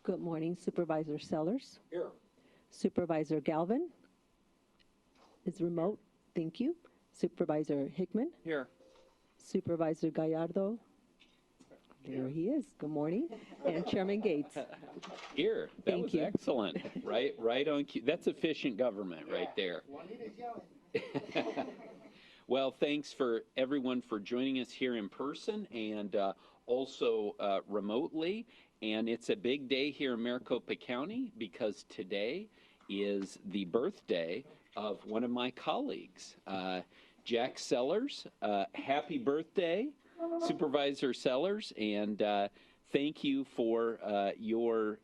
Good morning, Supervisor Sellers. Here. Supervisor Galvin is remote. Thank you. Supervisor Hickman. Here. Supervisor Gallardo. There he is. Good morning. And Chairman Gates. Here. That was excellent. Right on cue. That's efficient government right there. Well, thanks for everyone for joining us here in person and also remotely. And it's a big day here in Maricopa County because today is the birthday of one of my colleagues, Jack Sellers. Happy birthday, Supervisor Sellers, and thank you for your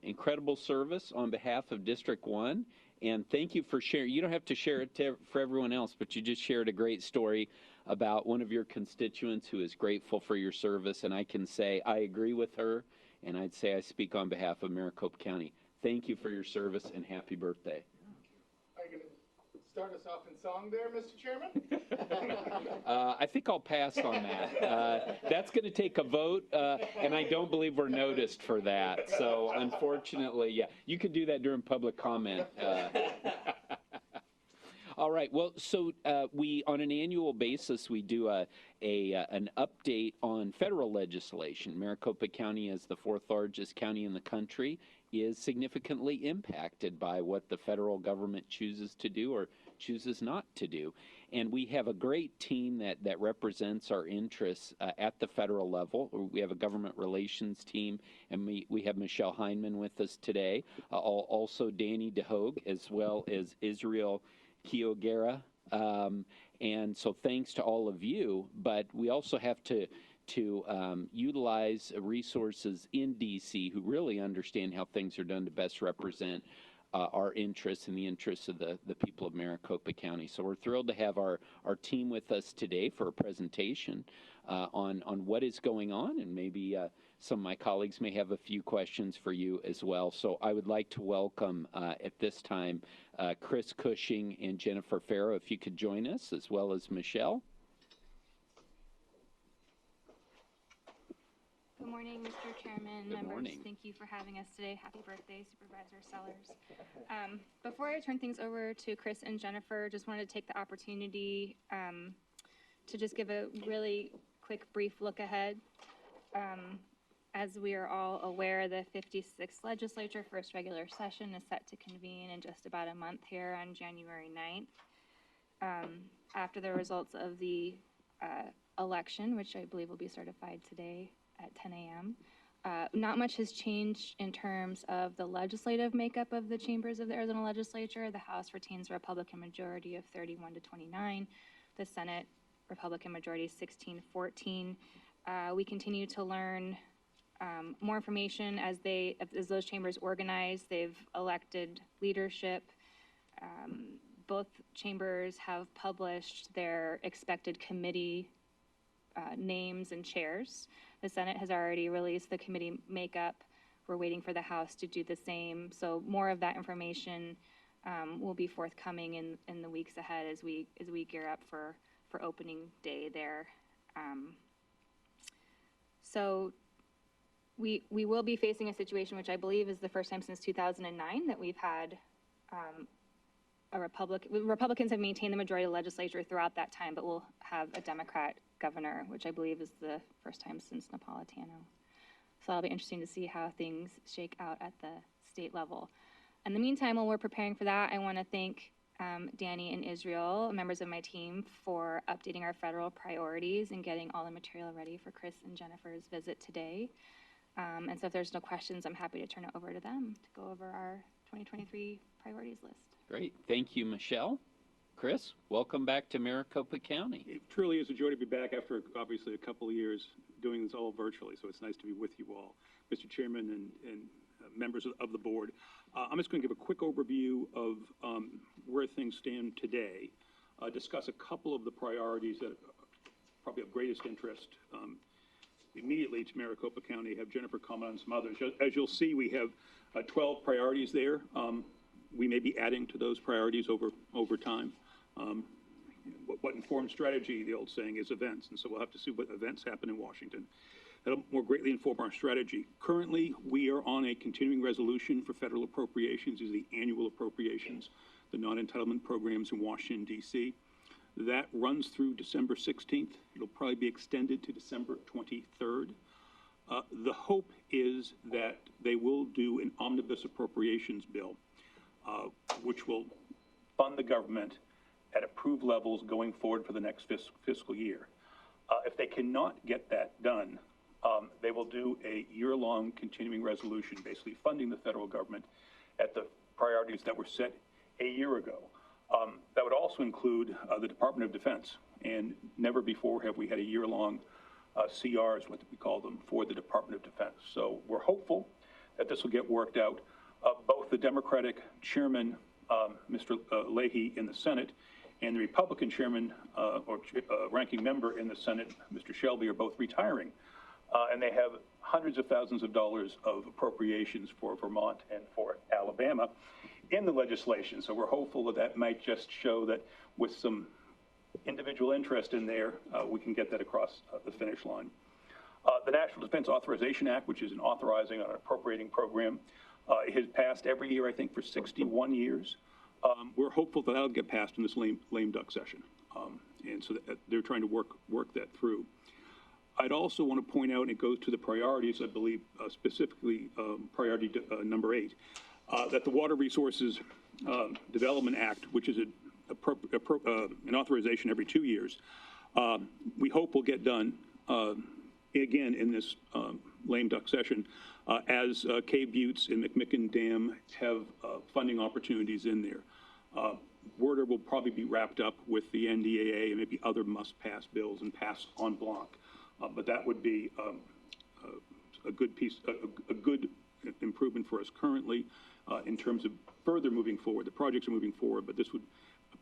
incredible service on behalf of District 1. And thank you for sharing. You don't have to share it for everyone else, but you just shared a great story about one of your constituents who is grateful for your service. And I can say I agree with her, and I'd say I speak on behalf of Maricopa County. Thank you for your service, and happy birthday. Are you going to start us off in song there, Mr. Chairman? I think I'll pass on that. That's going to take a vote, and I don't believe we're noticed for that. So unfortunately, yeah, you could do that during public comment. All right. Well, so we, on an annual basis, we do an update on federal legislation. Maricopa County, as the fourth largest county in the country, is significantly impacted by what the federal government chooses to do or chooses not to do. And we have a great team that represents our interests at the federal level. We have a government relations team, and we have Michelle Heineman with us today, also Danny DeHogue, as well as Israel Kiogera. And so thanks to all of you, but we also have to utilize resources in D.C. who really understand how things are done to best represent our interests and the interests of the people of Maricopa County. So we're thrilled to have our team with us today for a presentation on what is going on, and maybe some of my colleagues may have a few questions for you as well. So I would like to welcome at this time Chris Cushing and Jennifer Farrow, if you could join us, as well as Michelle. Good morning, Mr. Chairman, Good members. morning. Thank you for having us today. Happy birthday, Supervisor Sellers. Before I turn things over to Chris and Jennifer, just wanted to take the opportunity to just give a really quick, brief look ahead. As we are all aware, the 56th legislature first regular session is set to convene in just about a month here on January 9th. After the results of the election, which I believe will be certified today at 10 a.m. Not much has changed in terms of the legislative makeup of the chambers of the Arizona legislature. The House retains a Republican majority of 31 to 29. The Senate, Republican majority 16-14. We continue to learn more information as those chambers organize. They've elected leadership. Both chambers have published their expected committee names and chairs. The Senate has already released the committee makeup. We're waiting for the House to do the same. So more of that information will be forthcoming in the weeks ahead as we gear up for opening day there. So we will be facing a situation which I believe is the first time since 2009 that we've had Republicans have maintained the majority of the legislature throughout that time, but we'll have a Democrat governor, which I believe is the first time since Napolitano. So it'll be interesting to see how things shake out at the state level. In the meantime, while we're preparing for that, I want to thank Danny and Israel, members of my team, for updating our federal priorities and getting all the material ready for Chris and Jennifer's visit today. And so if there's no questions, I'm happy to turn it over to them to go over our 2023 priorities list. Great. Thank you, Michelle. Chris, welcome back to Maricopa County. It truly is a joy to be back after obviously a couple of years doing this all virtually, so it's nice to be with you all. Mr. Chairman and members of the board, I'm just going to give a quick overview of where things stand today, discuss a couple of the priorities that are probably of greatest interest immediately to Maricopa County, have Jennifer comment on some others. As you'll see, we have 12 priorities there. We may be adding to those priorities over time. What informs strategy, the old saying, is events, and so we'll have to see what events happen in Washington. that'll more greatly inform our strategy. Currently, we are on a continuing resolution for federal appropriations, these are the annual appropriations, the non-entitlement programs in Washington, D.C. That runs through December 16th. It'll probably be extended to December 23rd. The hope is that they will do an omnibus appropriations bill, which will fund the government at approved levels going forward for the next fiscal year. If they cannot get that done, they will do a year-long continuing resolution, basically funding the federal government at the priorities that were set a year ago. That would also include the Department of Defense, and never before have we had a year-long CRs, what we call them, for the Department of Defense. So we're hopeful that this will get worked out. Both the Democratic chairman, Mr. Leahy in the Senate, and the Republican chairman or ranking member in the Senate, Mr. Shelby, are both retiring. And they have hundreds of thousands of dollars of appropriations for Vermont and for Alabama in the legislation. So we're hopeful that that might just show that with some individual interest in there, we can get that across the finish line. The National Defense Authorization Act, which is an authorizing on an appropriating program, it has passed every year, I think, for 61 years. We're hopeful that that'll get passed in this lame duck session. And so that they're trying to work that through. I'd also want to point out, and it goes to the priorities, I believe, specifically priority number 8, that the Water Resources Development Act, which is an authorization every 2 years, we hope will get done again in this lame duck session, as Cave Buttes and McMicken Dam have funding opportunities in there. Werder will probably be wrapped up with the NDAA and maybe other must-pass bills and pass en bloc. But that would be a good piece, a good improvement for us currently in terms of further moving forward. The projects are moving forward, but this would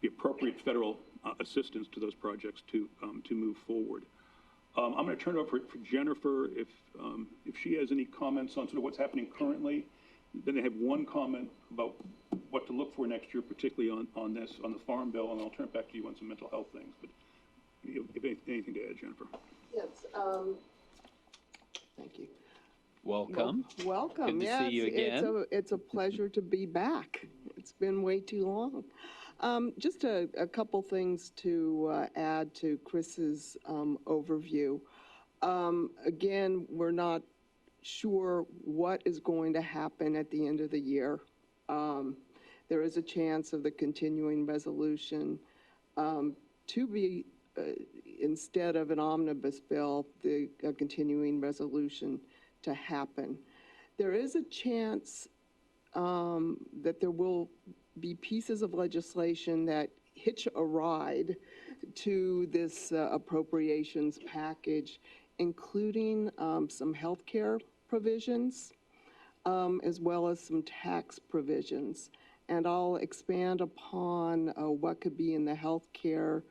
be appropriate federal assistance to those projects to move forward. I'm going to turn it over for Jennifer if she has any comments on sort of what's happening currently. Then I have one comment about what to look for next year, particularly on the farm bill, and I'll turn it back to you on some mental health things. But if anything to add, Jennifer. Yes, thank you. Welcome. Welcome. Good to see you again. It's a pleasure to be back. It's been way too long. Just a couple things to add to Chris's overview. Again, we're not sure what is going to happen at the end of the year. There is a chance of the continuing resolution to be instead of an omnibus bill, the continuing resolution to happen. There is a chance that there will be pieces of legislation that hitch a ride to this appropriations package, including some healthcare provisions, as well as some tax provisions. And I'll expand upon what could be in the healthcare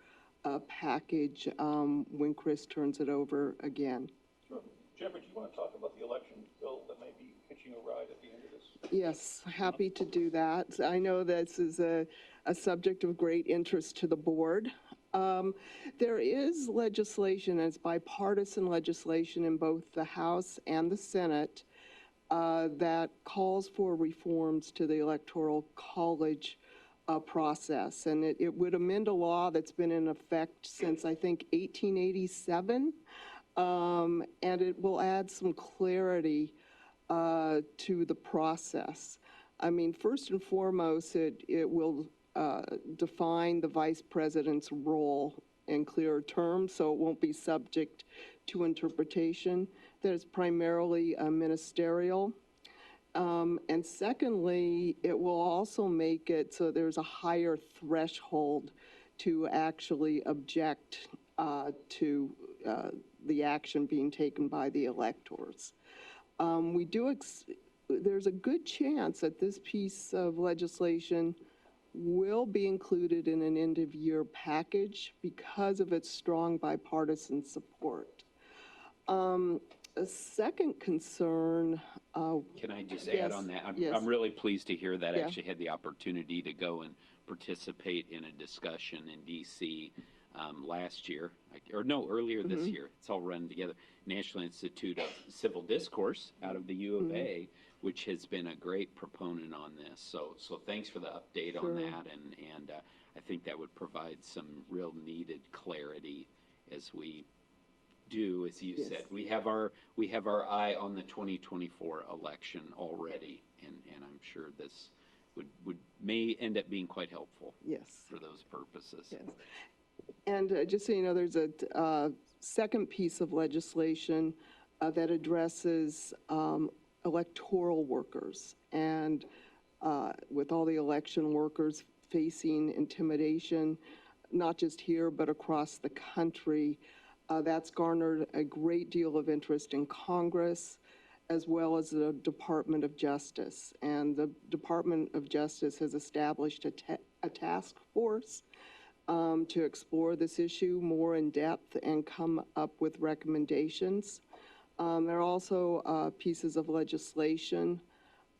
package when Chris turns it over again. Sure. Jennifer, do you want to talk about the election bill that may be hitching a ride at the end of this? Yes, happy to do that. I know this is a subject of great interest to the board. There is legislation, it's bipartisan legislation in both the House and the Senate that calls for reforms to the Electoral College process. And it would amend a law that's been in effect since, I think, 1887. And it will add some clarity to the process. I mean, first and foremost, it will define the vice president's role in clearer terms, so it won't be subject to interpretation. That is primarily ministerial. And secondly, it will also make it so there's a higher threshold to actually object to the action being taken by the electors. There's a good chance that this piece of legislation will be included in an end-of-year package because of its strong bipartisan support. A second concern. Can I just yes, add on that? yes. I'm really pleased to hear that. I Yeah. actually had the opportunity to go and participate in a discussion in D.C. last year, earlier this year. It's all run together. National Institute of Civil Discourse out of the U of A, which has been a great proponent on this. So thanks for the update on that, and I think that would provide some real needed clarity as we do, as you said. We have our eye on the 2024 election already, and I'm sure this may end up being quite helpful. For those purposes. And just so you know, there's a second piece of legislation that addresses electoral workers, and with all the election workers facing intimidation, not just here but across the country, that's garnered a great deal of interest in Congress as well as the Department of Justice. And the Department of Justice has established a task force to explore this issue more in depth and come up with recommendations. There are also pieces of legislation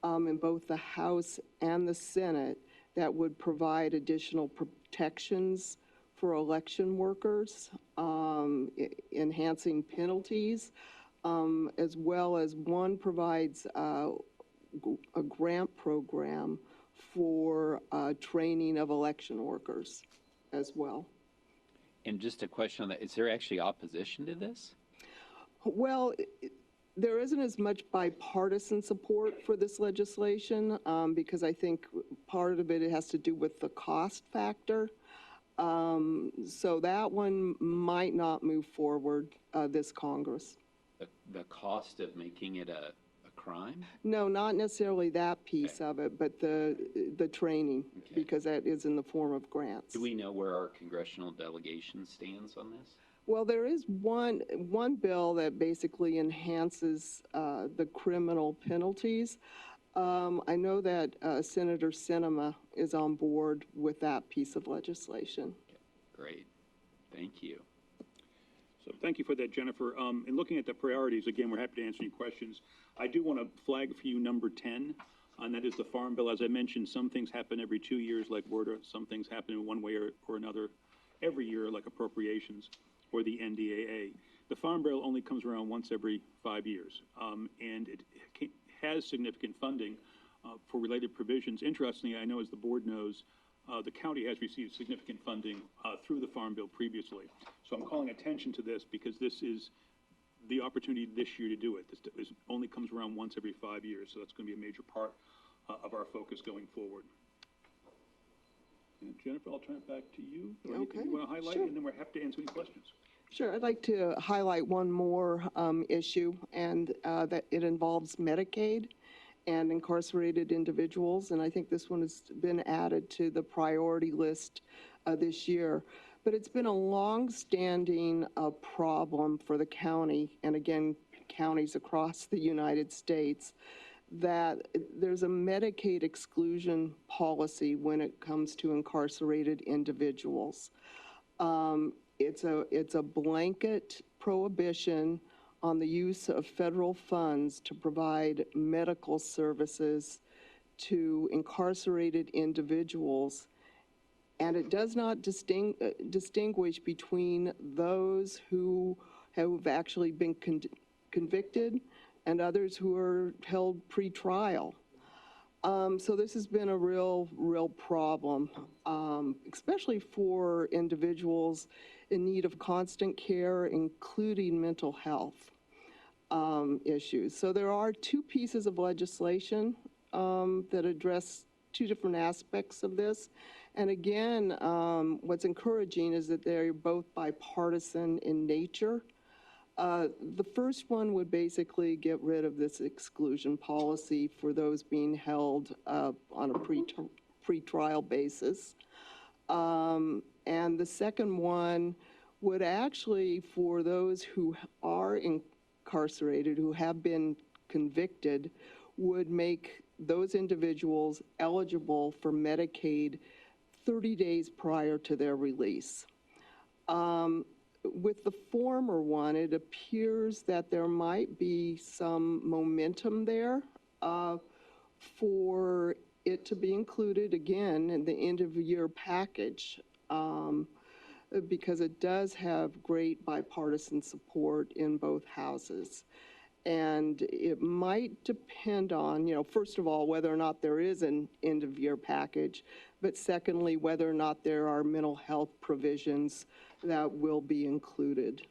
in both the House and the Senate that would provide additional protections for election workers, enhancing penalties, as well as one provides a grant program for training of election workers as well. And just a question on that, is there actually opposition to this? Well, there isn't as much bipartisan support for this legislation because I think part of it has to do with the cost factor. So that one might not move forward this Congress. The cost of making it a crime? No, not necessarily that piece of it, but the training, because that is in the form of grants. Do we know where our congressional delegation stands on this? Well, there is one bill that basically enhances the criminal penalties. I know that Senator Sinema is on board with that piece of legislation. Okay, great. Thank you. So thank you for that, Jennifer. In looking at the priorities, again, we're happy to answer any questions. I do want to flag for you number 10, and that is the Farm Bill. As I mentioned, some things happen every 2 years, like WRDA. Some things happen in one way or another every year, like appropriations or the NDAA. The Farm Bill only comes around once every 5 years, and it has significant funding for related provisions. Interestingly, I know, as the board knows, the county has received significant funding through the Farm Bill previously. So I'm calling attention to this because this is the opportunity this year to do it. This only comes around once every 5 years, so that's going to be a major part of our focus going forward. And Jennifer, I'll turn it back to you. Anything you want to highlight, and then we're happy to answer any questions. Sure, I'd like to highlight one more issue, and that it involves Medicaid and incarcerated individuals, and I think this one has been added to the priority list this year. But it's been a long-standing problem for the county, and again, counties across the United States, that there's a Medicaid exclusion policy when it comes to incarcerated individuals. It's a blanket prohibition on the use of federal funds to provide medical services to incarcerated individuals, and it does not distinguish between those who have actually been convicted and others who are held pre-trial. So this has been a real problem, especially for individuals in need of constant care, including mental health issues. So there are two pieces of legislation that address two different aspects of this. And again, what's encouraging is that they're both bipartisan in nature. The first one would basically get rid of this exclusion policy for those being held on a pre-trial basis. And the second one would actually, for those who are incarcerated, who have been convicted, would make those individuals eligible for Medicaid 30 days prior to their release. With the former one, it appears that there might be some momentum there for it to be included again in the end of the year package. because it does have great bipartisan support in both houses. And it might depend on, first of all, whether or not there is an end-of-year package, but secondly, whether or not there are mental health provisions that will be included.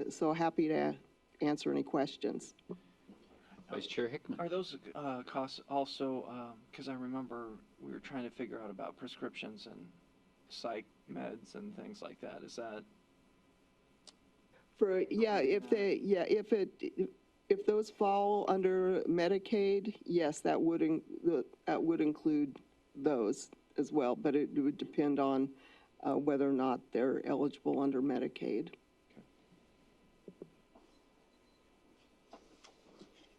So happy to answer any questions. Vice Chair Hickman. Are those costs also, because I remember we were trying to figure out about prescriptions and psych meds and things like that. Is that? If those fall under Medicaid, yes, that would include those as well, but it would depend on whether or not they're eligible under Medicaid.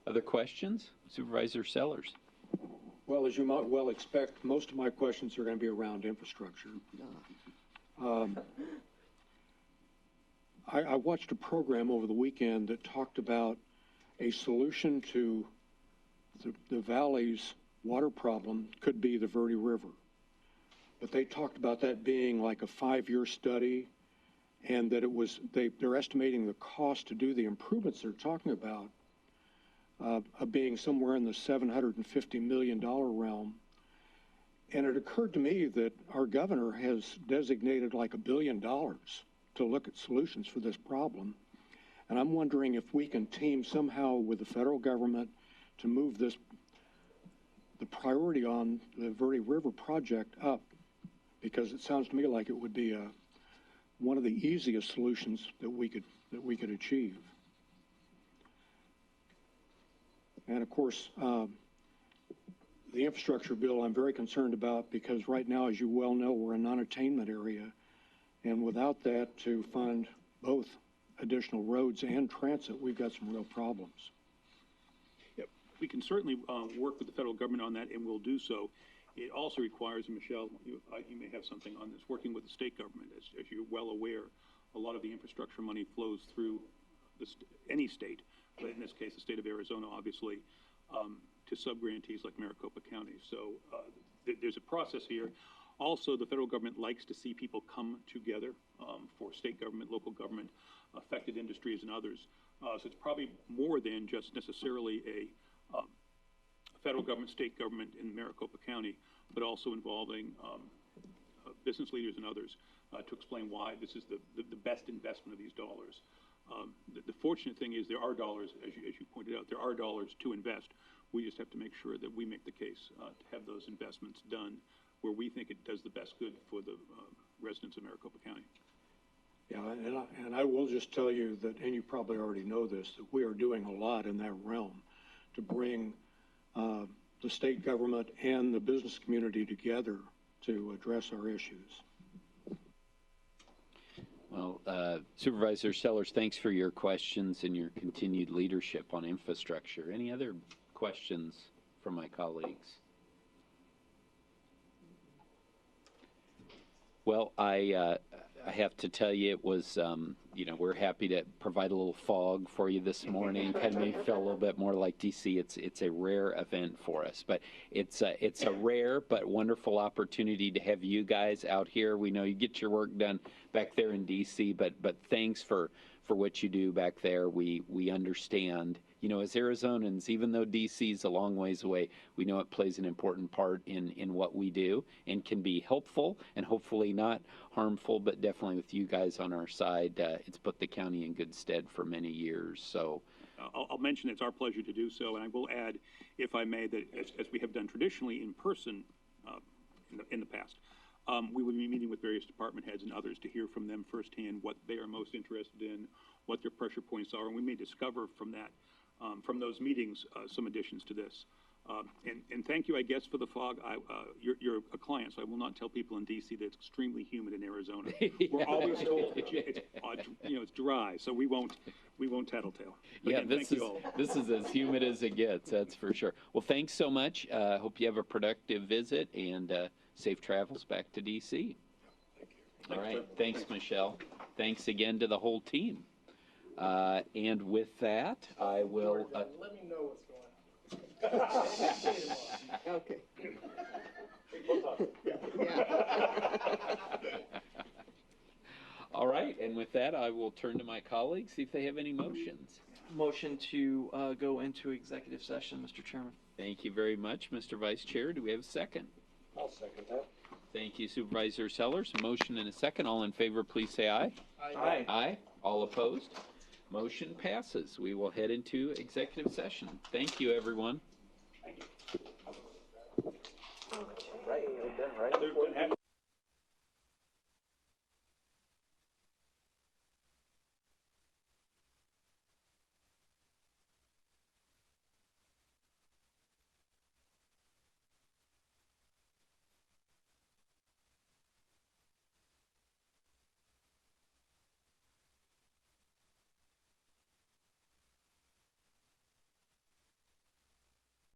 Other questions? Supervisor Sellers. Well, as you might well expect, most of my questions are going to be around infrastructure. I watched a program over the weekend that talked about a solution to the valley's water problem could be the Verde River. But they talked about that being like a 5-year study, and that they're estimating the cost to do the improvements they're talking about of being somewhere in the $750 million realm. And it occurred to me that our governor has designated like $1 billion to look at solutions for this problem. And I'm wondering if we can team somehow with the federal government to move the priority on the Verde River project up, because it sounds to me like it would be one of the easiest solutions that we could achieve. And of course, the infrastructure bill I'm very concerned about, because right now, as you well know, we're a non-attainment area. And without that to fund both additional roads and transit, we've got some real problems. Yep. We can certainly work with the federal government on that, and we'll do so. It also requires, and Michelle, you may have something on this, working with the state government. As you're well aware, a lot of the infrastructure money flows through any state, but in this case, the state of Arizona, obviously, to sub-grantees like Maricopa County. So there's a process here. Also, the federal government likes to see people come together for state government, local government, affected industries and others. So it's probably more than just necessarily a federal government, state government in Maricopa County, but also involving business leaders and others to explain why this is the best investment of these dollars. The fortunate thing is there are dollars, as you pointed out, there are dollars to invest. We just have to make sure that we make the case to have those investments done where we think it does the best good for the residents of Maricopa County. Yeah, and I will just tell you that, and you probably already know this, that we are doing a lot in that realm to bring the state government and the business community together to address our issues. Well, Supervisor Sellers, thanks for your questions and your continued leadership on infrastructure. Any other questions from my colleagues? Well, I have to tell you, it was, we're happy to provide a little fog for you this morning. Kind of made me feel a little bit more like DC. It's a rare event for us, but it's a rare but wonderful opportunity to have you guys out here. We know you get your work done back there in DC, but thanks for what you do back there. We understand. As Arizonans, even though DC is a long ways away, we know it plays an important part in what we do and can be helpful and hopefully not harmful, but definitely with you guys on our side, it's put the county in good stead for many years. So I'll mention it's our pleasure to do so, and I will add, if I may, that as we have done traditionally in person in the past, we will be meeting with various department heads and others to hear from them firsthand what they are most interested in, what their pressure points are, and we may discover from that, from those meetings, some additions to this. And thank you, I guess, for the fog. You're a client, so I will not tell people in D.C. that it's extremely humid in Arizona. We're always told it's dry, so we won't tattletale. But yeah, again, this is as humid as it gets, that's for sure. Well, thanks so much. Hope you have a productive visit and safe travels back to D.C. Thank you. All right, thanks, Michelle. Thanks again to the whole team. And with that, I will. Let me know what's going on. Okay. All right, and with that, I will turn to my colleagues, see if they have any motions. Motion to go into executive session, Mr. Chairman. Thank you very much, Mr. Vice Chair. Do we have a second? I'll second that. Thank you, Supervisor Sellers. Motion and a second. All in favor, please say aye. Aye. Aye. All opposed? Motion passes. We will head into executive session. Thank you, everyone. Right.